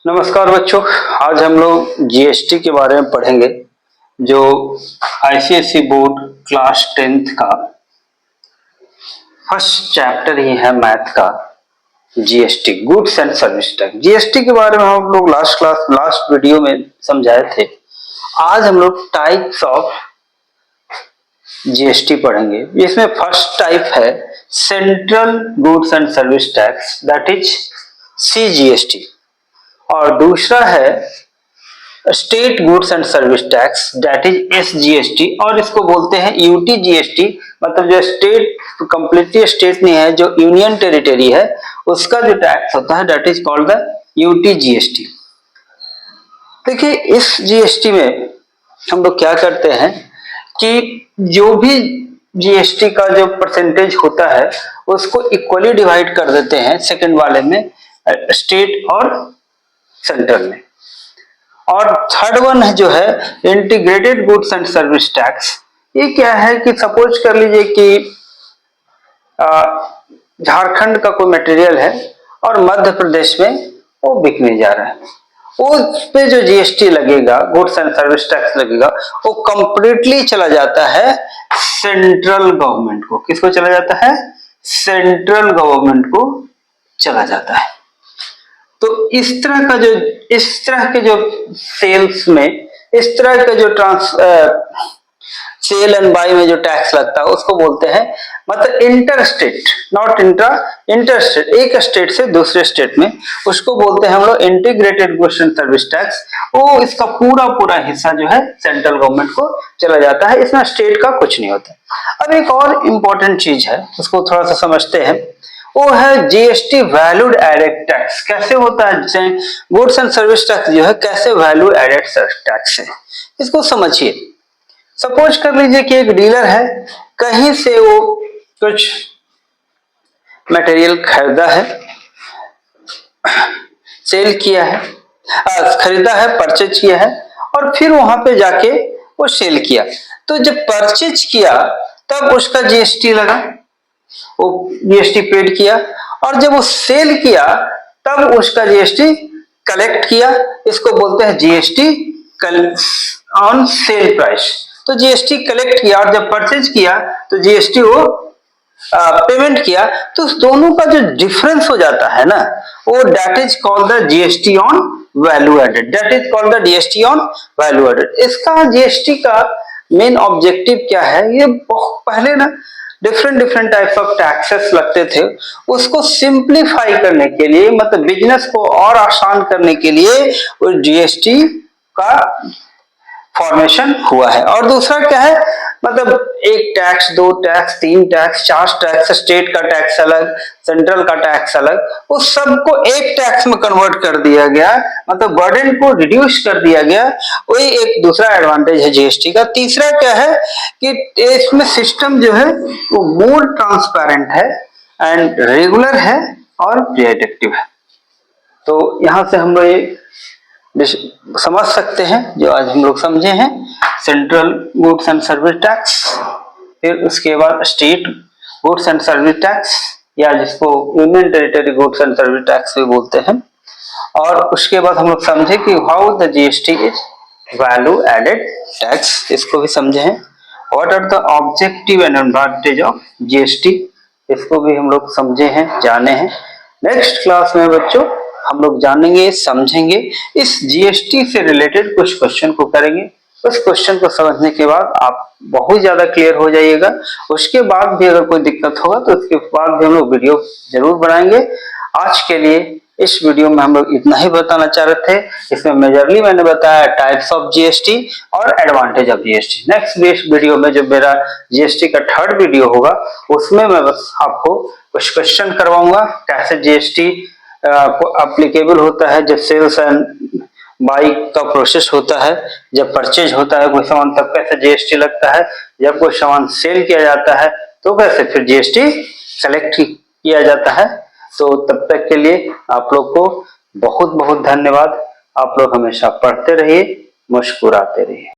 नमस्कार बच्चों, आज हम लोग जीएसटी के बारे में पढ़ेंगे जो आईसीएसई बोर्ड क्लास 10th का फर्स्ट चैप्टर ही है मैथ का GST goods and service tax. GST के बारे में हम लोग लास्ट वीडियो में समझाए थे। आज हम लोग टाइप्स ऑफ जीएसटी पढ़ेंगे। इसमें फर्स्ट टाइप है central goods and service tax, that is CGST, और दूसरा है state goods and service tax, that is SGST, और इसको बोलते हैं यूटीजीएसटी। मतलब जो स्टेट कंप्लीटली स्टेट नहीं है, जो यूनियन टेरिटरी है, उसका जो टैक्स होता है that is called the UTGST. देखिए, इस जीएसटी में हम लोग क्या करते हैं कि जो भी जीएसटी का जो परसेंटेज होता है उसको इक्वली डिवाइड कर देते हैं सेकंड वाले में, स्टेट और सेंट्रल में। और थर्ड वन है जो है integrated goods and service tax. ये क्या है कि सपोज कर लीजिए कि झारखंड का कोई मटेरियल है और मध्य प्रदेश में वो बिकने जा रहा है, उस पे जो जीएसटी लगेगा, गुड्स एंड सर्विस टैक्स लगेगा, वो कंप्लीटली चला जाता है सेंट्रल गवर्नमेंट को। किसको चला जाता है? सेंट्रल गवर्नमेंट को चला जाता है। तो इस तरह के जो सेल्स में, इस तरह के जो सेल एंड बाय में जो टैक्स लगता है उसको बोलते हैं, मतलब इंटरस्टेट, नॉट इंटरस्टेट, एक स्टेट से दूसरे स्टेट में, उसको बोलते हैं हम लोग integrated goods and service tax. वो इसका पूरा हिस्सा जो है सेंट्रल गवर्नमेंट को चला जाता है, इसमें स्टेट का कुछ नहीं होता। अब एक और इम्पोर्टेंट चीज है, उसको थोड़ा सा समझते हैं, वो है जीएसटी वैल्यूड एडेड टैक्स। कैसे होता है गुड्स एंड सर्विस टैक्स जो है, कैसे वैल्यू एडेड टैक्स है, इसको समझिए। सपोज कर लीजिए कि एक डीलर है, कहीं से वो कुछ मटेरियल खरीदा है, सेल किया है, खरीदा है, परचेज किया है, और फिर वहां पे जाके वो सेल किया। तो जब परचेज किया तब उसका जीएसटी लगा, वो जीएसटी पेड किया, और जब वो सेल किया तब उसका जीएसटी कलेक्ट किया। इसको बोलते हैं जीएसटी ऑन सेल प्राइस। तो जीएसटी कलेक्ट किया, और जब परचेज किया तो जीएसटी वो पेमेंट किया, तो उस दोनों का जो डिफरेंस हो जाता है ना, वो that is called the GST on value added, that is called the GST on value added. इसका जीएसटी का मेन ऑब्जेक्टिव क्या है? ये पहले ना डिफरेंट टाइप्स ऑफ टैक्सेस लगते थे, उसको सिंप्लीफाई करने के लिए, मतलब बिजनेस को और आसान करने के लिए उस जीएसटी का फॉर्मेशन हुआ है। और दूसरा क्या है, मतलब एक टैक्स, दो टैक्स, तीन टैक्स, चार टैक्स, स्टेट का टैक्स अलग, सेंट्रल का टैक्स अलग, उस सबको एक टैक्स में कन्वर्ट कर दिया गया, मतलब बर्डन को रिड्यूस कर दिया गया। वही एक दूसरा एडवांटेज है जीएसटी का। तीसरा क्या है कि इसमें सिस्टम जो है वो मोर ट्रांसपेरेंट है एंड रेगुलर है और प्रिडिक्टिव है। तो यहां से हम लोग समझ सकते हैं जो आज हम लोग समझे हैं, central goods and service tax, फिर उसके बाद state goods and service tax, या जिसको union territory goods and service tax भी बोलते हैं, और उसके बाद हम लोग समझे कि how the GST is value added tax, इसको भी समझे हैं। What are the objective and advantage of GST, इसको भी हम लोग समझे हैं, जाने हैं। नेक्स्ट क्लास में बच्चों हम लोग जानेंगे, समझेंगे, इस जीएसटी से रिलेटेड कुछ क्वेश्चन को करेंगे। उस क्वेश्चन को समझने के बाद आप बहुत ज्यादा क्लियर हो जाइएगा। उसके बाद भी अगर कोई दिक्कत होगा तो उसके बाद भी हम लोग वीडियो जरूर बनाएंगे। आज के लिए इस वीडियो में हम लोग इतना ही बताना चाह रहे थे। इसमें मेजरली मैंने बताया टाइप्स ऑफ जीएसटी और advantage of GST. Next video में जो मेरा जीएसटी का थर्ड वीडियो होगा, उसमें मैं बस आपको कुछ क्वेश्चन करवाऊंगा, कैसे जीएसटी एप्लीकेबल होता है, जब सेल्स एंड बाई का प्रोसेस होता है, जब परचेज होता है कोई सामान तब कैसे जीएसटी लगता है, जब कोई सामान सेल किया जाता है तो कैसे फिर जीएसटी कलेक्ट किया जाता है। तो तब तक के लिए आप लोग को बहुत बहुत धन्यवाद। आप लोग हमेशा पढ़ते रहिए, मुस्कुराते रहिए।